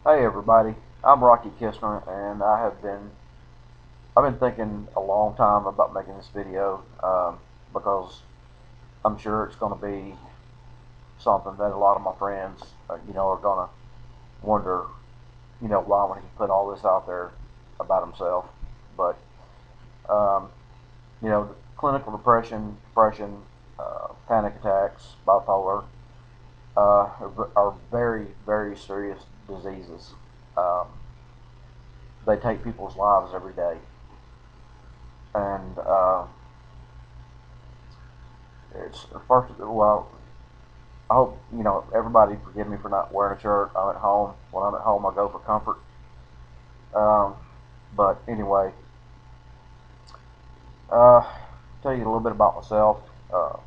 Hey everybody, I'm Rocky Kistner, and I've been thinking a long time about making this video because I'm sure it's going to be something that a lot of my friends, are going to wonder, why would he put all this out there about himself? But um, clinical depression, panic attacks, bipolar, are very, very serious diseases. Um, they take people's lives every day. And it's first. Well, I hope everybody forgive me for not wearing a shirt. I'm at home. When I'm at home, I go for comfort. Um, but anyway, uh, tell you a little bit about myself. Uh,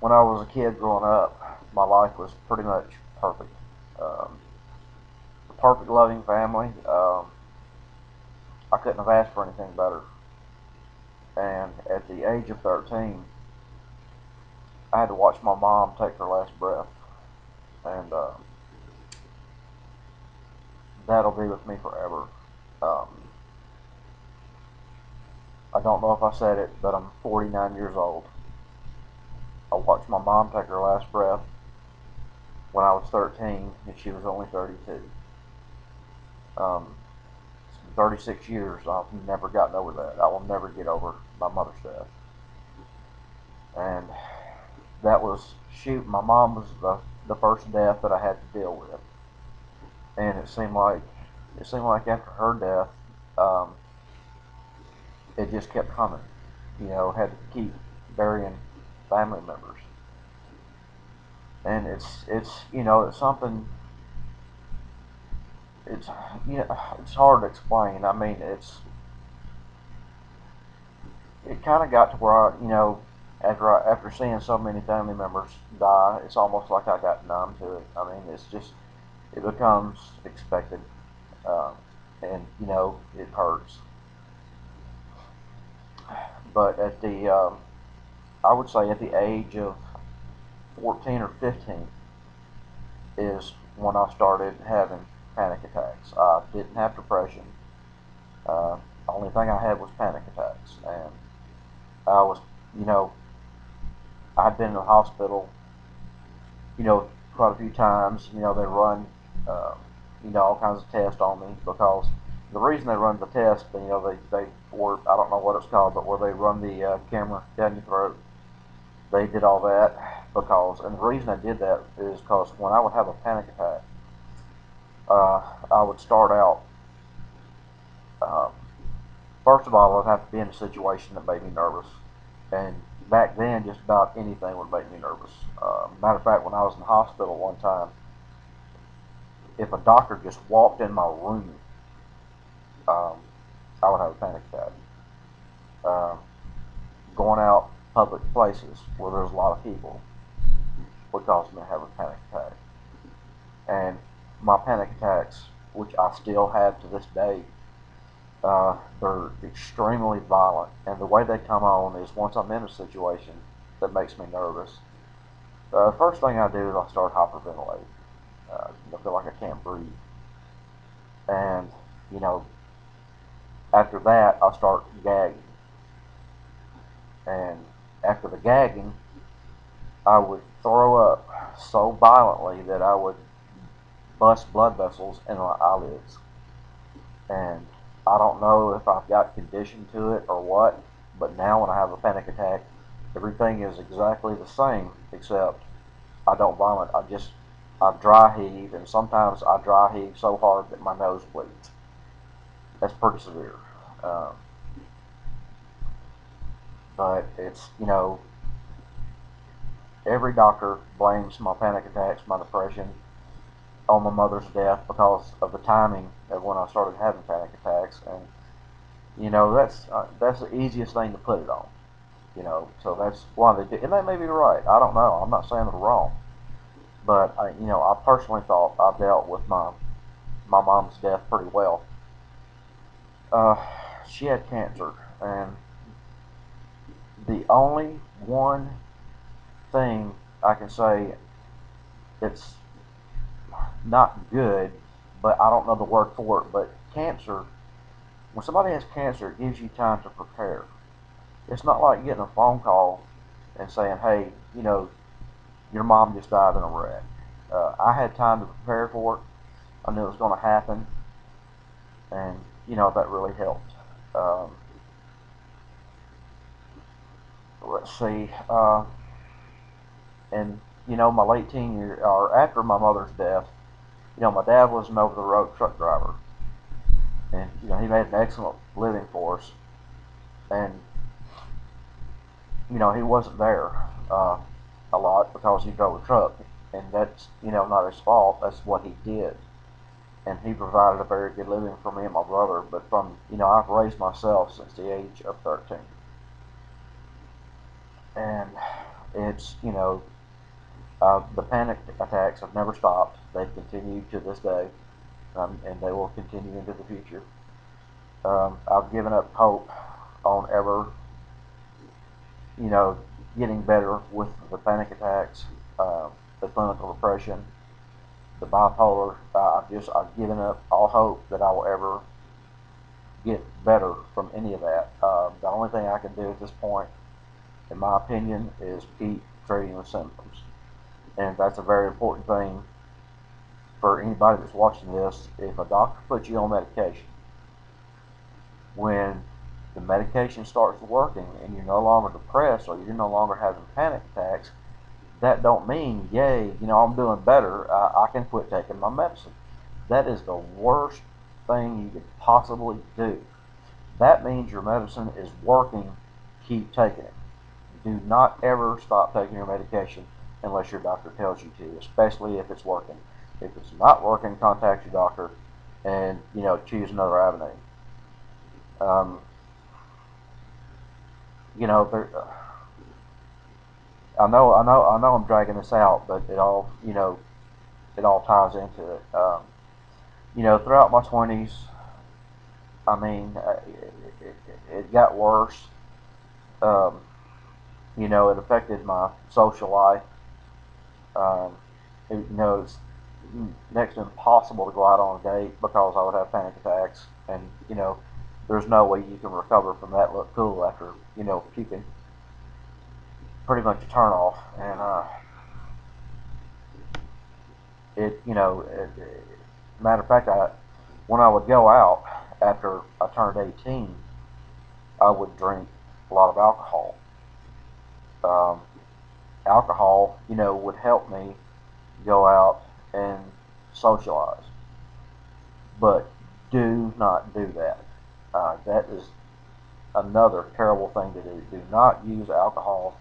when I was a kid growing up, my life was pretty much perfect. Um, a perfect, loving family. I couldn't have asked for anything better. And at the age of 13, I had to watch my mom take her last breath, and that'll be with me forever. Um, I don't know if I said it, but I'm 49 years old. I watched my mom take her last breath when I was 13, and she was only 32. It's been 36 years. I've never gotten over that. I will never get over my mother's death. And that was, shoot, my mom was the first death that I had to deal with. And it seemed like after her death, um, it just kept coming. Had to keep burying family members. And it's something. It's it's hard to explain. I mean, it kind of got to where after seeing so many family members die, it's almost like I got numb to it. I mean, it becomes expected, um, and it hurts. But I would say at the age of 14 or 15 is when I started having panic attacks. I didn't have depression. The only thing I had was panic attacks, and I was, you know, I'd been in the hospital, quite a few times. They run, uh, all kinds of tests on me because the reason they run the test, or I don't know what it's called, but where they run the camera down your throat, they did all that because, and the reason I did that is because when I would have a panic attack, I would start out. Um, First of all, I'd have to be in a situation that made me nervous. And back then, just about anything would make me nervous. Matter of fact, when I was in the hospital one time, if a doctor just walked in my room, um, I would have a panic attack. Uh, Going out public places where there's a lot of people would cause me to have a panic attack. And my panic attacks, which I still have to this day, they're extremely violent. And the way they come on is once I'm in a situation that makes me nervous. The first thing I do is I start hyperventilating. I feel like I can't breathe. And, you know, after that, I start gagging. And after the gagging, I would throw up so violently that I would bust blood vessels in my eyelids. And I don't know if I've got conditioned to it or what, but now when I have a panic attack, everything is exactly the same except I don't vomit. I dry heave, and sometimes I dry heave so hard that my nose bleeds. That's pretty severe. Um, but it's, every doctor blames my panic attacks, my depression, on my mother's death because of the timing of when I started having panic attacks, and that's the easiest thing to put it on. So that's why they do, and they may be right. I don't know. I'm not saying they're wrong, but I personally thought I dealt with my mom's death pretty well. Uh, she had cancer, and the only one thing I can say that's not good, but I don't know the word for it. But cancer, when somebody has cancer, it gives you time to prepare. It's not like getting a phone call and saying, hey, your mom just died in a wreck. I had time to prepare for it. I knew it was going to happen, and that really helped. Um, let's see, and my late teen year, or after my mother's death, my dad was an over-the-road truck driver, and he made an excellent living for us, and he wasn't there a lot because he drove a truck, and that's not his fault. That's what he did, and he provided a very good living for me and my brother. But from I've raised myself since the age of 13, and it's the panic attacks have never stopped. They've continued to this day, and they will continue into the future. I've given up hope on ever, you know, getting better with the panic attacks, the clinical depression, the bipolar. I've given up all hope that I will ever get better from any of that. The only thing I can do at this point, in my opinion, is keep treating the symptoms, and that's a very important thing for anybody that's watching this. If a doctor puts you on medication, when the medication starts working and you're no longer depressed or you're no longer having panic attacks, that don't mean, yay, I'm doing better, I can quit taking my medicine. That is the worst thing you could possibly do. That means your medicine is working. Keep taking it. Do not ever stop taking your medication unless your doctor tells you to, especially if it's working. If it's not working, contact your doctor and choose another avenue. Um, there, I know I'm dragging this out, but it all ties into it. Throughout my 20s, I mean, it got worse. Um, it affected my social life. Um, it's next to impossible to go out on a date because I would have panic attacks, and there's no way you can recover from that look cool after puking pretty much a turn off. And matter of fact, when I would go out after I turned 18, I would drink a lot of alcohol. Um, Alcohol, would help me go out and socialize. But do not do that. That is another terrible thing to do. Do not use alcohol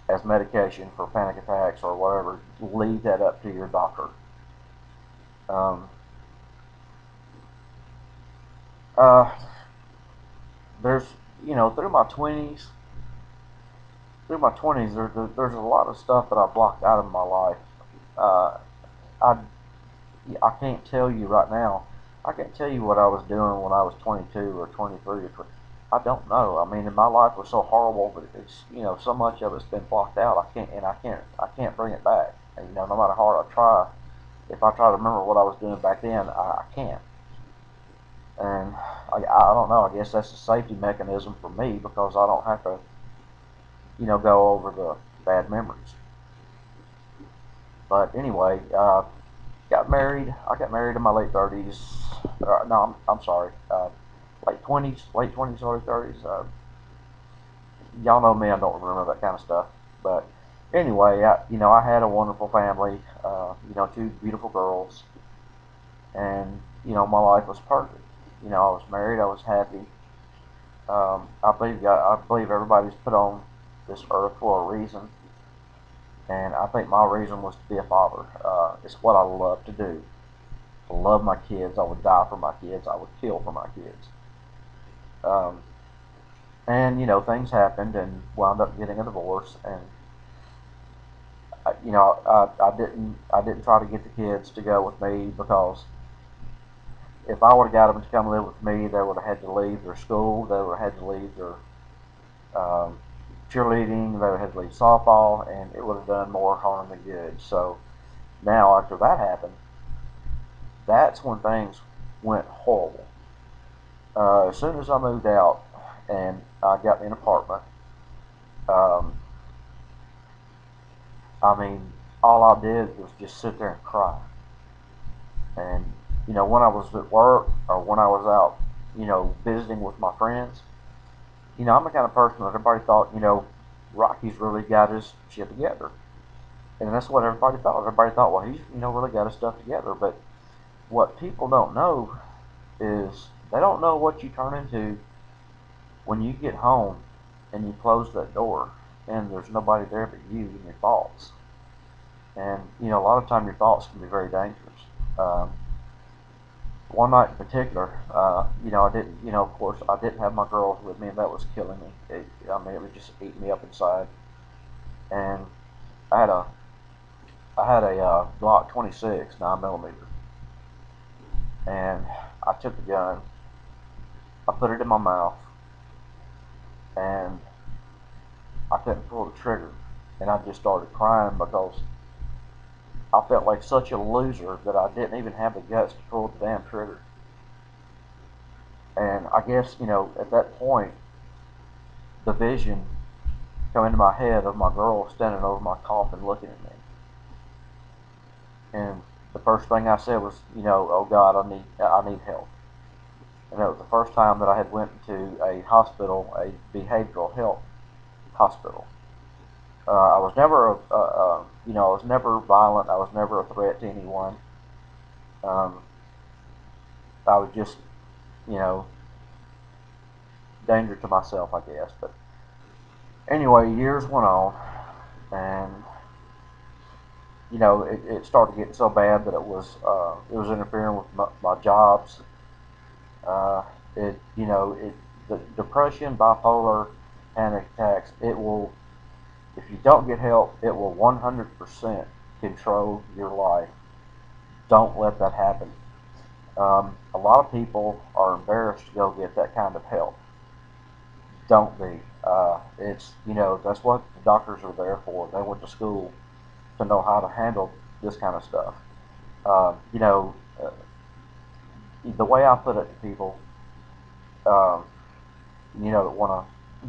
as medication for panic attacks or whatever. Leave that up to your doctor. Um, uh, there's, through my 20s, there's a lot of stuff that I blocked out of my life. Uh, I I can't tell you right now. I can't tell you what I was doing when I was 22 or 23 or 20. I don't know. I mean, my life was so horrible, but it's so much of it's been blocked out. I can't bring it back. And, no matter how hard I try, if I try to remember what I was doing back then, I can't. And I don't know. I guess that's a safety mechanism for me because I don't have to go over the bad memories. But anyway, got married. I got married in my late 30s. No, I'm sorry. Late 20s, early 30s. Y'all know me. I don't remember that kind of stuff. But anyway, I had a wonderful family. Two beautiful girls, and my life was perfect. I was married. I was happy. I believe everybody's put on this earth for a reason, and I think my reason was to be a father. It's what I love to do. I love my kids. I would die for my kids. I would kill for my kids. Um, and things happened and wound up getting a divorce. And I didn't try to get the kids to go with me because if I would have got them to come live with me, they would have had to leave their school. They would have had to leave their um, cheerleading. They would have had to leave softball, and it would have done more harm than good. So now after that happened, that's when things went horrible. As soon as I moved out and I got me an apartment, um, I mean, all I did was just sit there and cry. And, when I was at work or when I was out, visiting with my friends, I'm the kind of person that everybody thought, Rocky's really got his shit together. And that's what everybody thought. Everybody thought, well, he's, really got his stuff together. But what people don't know is they don't know what you turn into when you get home and you close that door and there's nobody there but you and your thoughts. And, a lot of time your thoughts can be very dangerous. Um, One night in particular, I didn't, of course, I didn't have my girls with me, and that was killing me. It was just eating me up inside. And I had a, Glock 26 9mm, and I took the gun, I put it in my mouth, and I couldn't pull the trigger, and I just started crying because I felt like such a loser that I didn't even have the guts to pull the damn trigger. And I guess, at that point, the vision come into my head of my girl standing over my coffin looking at me. And the first thing I said was, oh God, I need help. And it was the first time that I had went to a hospital, a behavioral health hospital. I was never, I was never violent. I was never a threat to anyone. Um, I was just, you know, danger to myself, I guess. But anyway, years went on, and it started getting so bad that it was interfering with my jobs. Uh, the depression, bipolar, panic attacks. It will, if you don't get help, it will 100% control your life. Don't let that happen. A lot of people are embarrassed to go get that kind of help. Don't be. That's what the doctors are there for. They went to school to know how to handle this kind of stuff. Uh, you know, uh, the way I put it to people, um,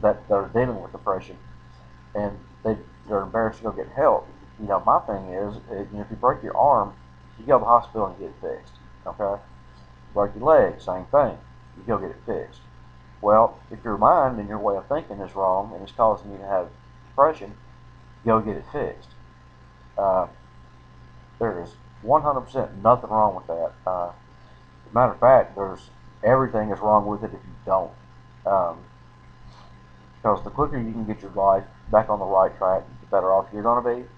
that they're dealing with depression and they're embarrassed to go get help. My thing is, if you break your arm, you go to the hospital and get it fixed. Okay, break your leg, same thing. You go get it fixed. Well, if your mind and your way of thinking is wrong and it's causing you to have depression, go get it fixed. Uh, there is 100% nothing wrong with that. As a matter of fact, everything is wrong with it if you don't. Um, because the quicker you can get your life back on the right track, the better off you're going to be,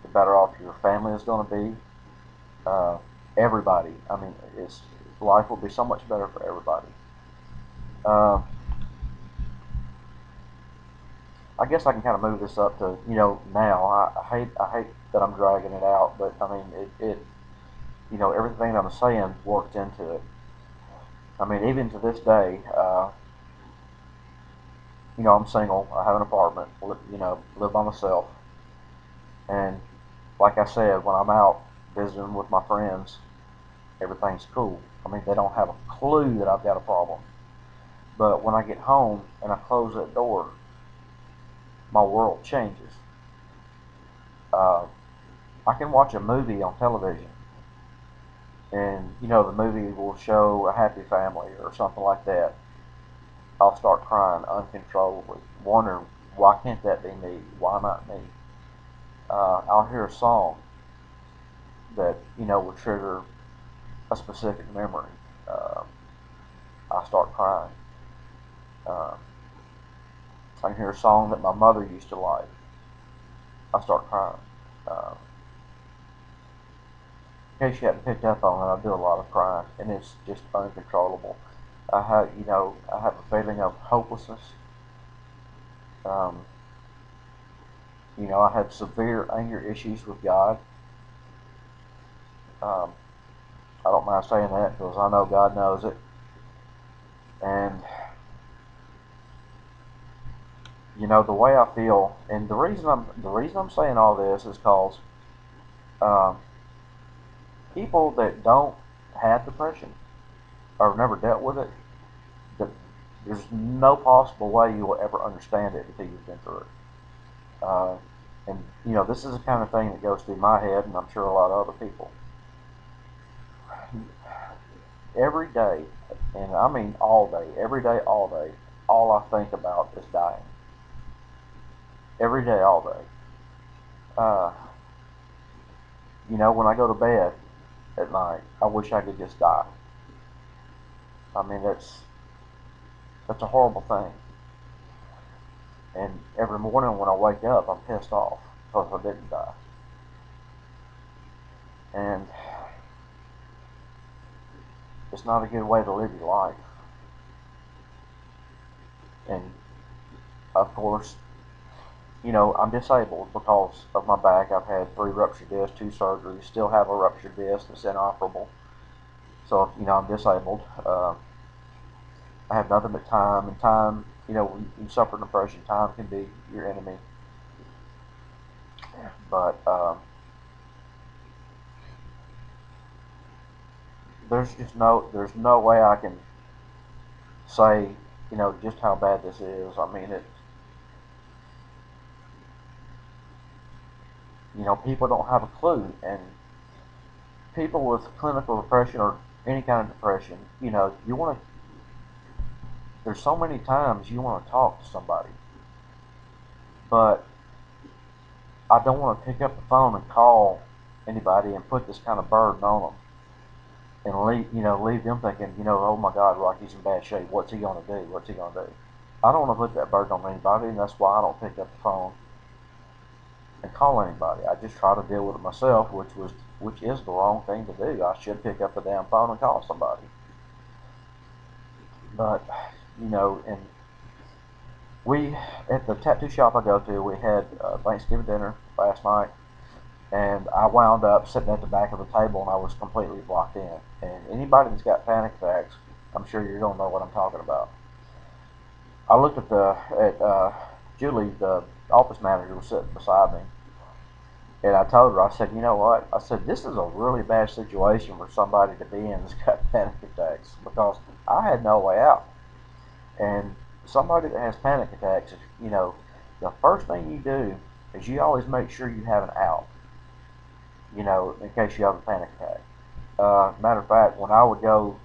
the better off your family is going to be. Uh, Everybody. I mean, life will be so much better for everybody. Uh, I guess I can kind of move this up to now. I hate that I'm dragging it out, but I mean everything I'm saying worked into it. I mean, even to this day, I'm single. I have an apartment. Live by myself. And like I said, when I'm out visiting with my friends, everything's cool. I mean, they don't have a clue that I've got a problem. But when I get home and I close that door, my world changes. Uh, I can watch a movie on television, and the movie will show a happy family or something like that. I'll start crying uncontrollably, wondering why can't that be me? Why not me? I'll hear a song that will trigger a specific memory. Uh, I start crying. Uh, I can hear a song that my mother used to like. I start crying. Uh, in case you hadn't picked up on it, I do a lot of crying, and it's just uncontrollable. I have a feeling of hopelessness. Um, I have severe anger issues with God. Um, I don't mind saying that because I know God knows it. And the way I feel, and the reason I'm saying all this is because um, people that don't had depression or never dealt with it, that there's no possible way you will ever understand it until you've been through it. And this is the kind of thing that goes through my head, and I'm sure a lot of other people. Every day, and I mean all day, every day, all I think about is dying. Every day, all day. Uh, when I go to bed at night, I wish I could just die. I mean, that's a horrible thing. And every morning when I wake up, I'm pissed off because I didn't die. And it's not a good way to live your life. And of course, I'm disabled because of my back. I've had 3 ruptured discs, 2 surgeries, still have a ruptured disc that's inoperable. So, I'm disabled. I have nothing but time, and time, when you suffer depression, time can be your enemy. But there's no way I can say, just how bad this is. I mean, people don't have a clue, and people with clinical depression or any kind of depression, you want to. There's so many times you want to talk to somebody, but I don't want to pick up the phone and call anybody and put this kind of burden on them and leave them thinking, oh my God, Rocky's in bad shape. What's he gonna do? What's he gonna do? I don't want to put that burden on anybody, and that's why I don't pick up the phone and call anybody. I just try to deal with it myself, which is the wrong thing to do. I should pick up the damn phone and call somebody. But and we at the tattoo shop I go to, we had Thanksgiving dinner last night, and I wound up sitting at the back of the table, and I was completely blocked in. And anybody that's got panic attacks, I'm sure you're gonna know what I'm talking about. I looked at Julie, the office manager, was sitting beside me, and I told her, I said, you know what? I said, this is a really bad situation for somebody to be in that's got panic attacks, because I had no way out. And somebody that has panic attacks, the first thing you do is you always make sure you have an out, in case you have a panic attack. Matter of fact, when I would go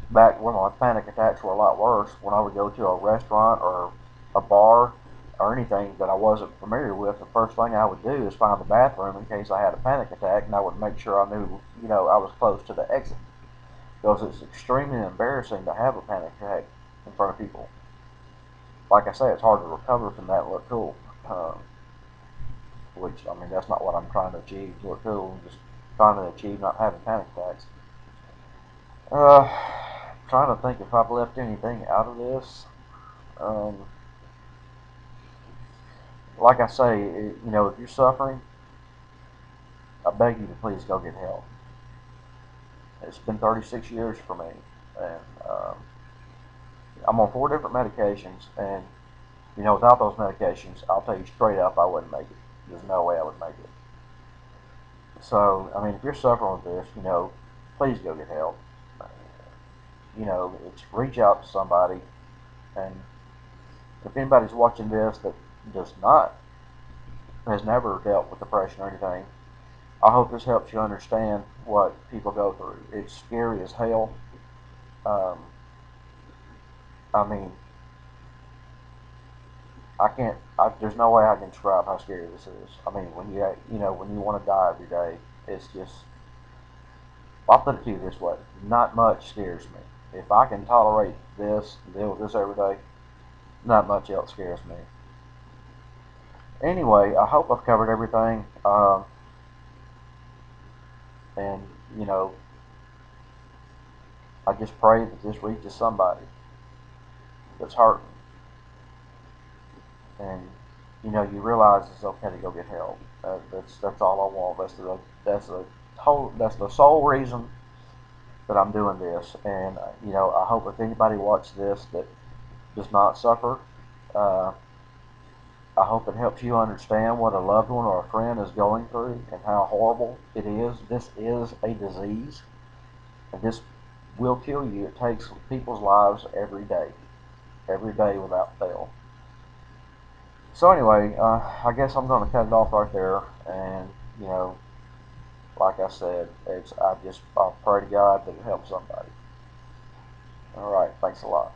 back when my panic attacks were a lot worse, when I would go to a restaurant or a bar or anything that I wasn't familiar with, the first thing I would do is find the bathroom in case I had a panic attack, and I would make sure I knew, I was close to the exit. Because it's extremely embarrassing to have a panic attack in front of people. Like I say, it's hard to recover from that and look cool. Which, I mean, that's not what I'm trying to achieve, to look cool. I'm just trying to achieve not having panic attacks. Trying to think if I've left anything out of this. Like I say, if you're suffering, I beg you to please go get help. It's been 36 years for me, and I'm on 4 different medications, and without those medications, I'll tell you straight up, I wouldn't make it. There's no way I would make it. So, I mean, if you're suffering with this, please go get help. It's reach out to somebody, and if anybody's watching this that has never dealt with depression or anything, I hope this helps you understand what people go through. It's scary as hell. I mean, there's no way I can describe how scary this is. I mean, when you want to die every day, it's just, I'll put it to you this way, not much scares me. If I can tolerate this, deal with this every day, not much else scares me. Anyway, I hope I've covered everything. And, I just pray that this reaches somebody that's hurting. And, you realize it's okay to go get help. That's all I want. That's the sole reason that I'm doing this. And, I hope if anybody watches this that does not suffer, I hope it helps you understand what a loved one or a friend is going through and how horrible it is. This is a disease. And this will kill you. It takes people's lives every day without fail. So anyway, I guess I'm going to cut it off right there. And you know, like I said, I pray to God that it helps somebody. All right, thanks a lot.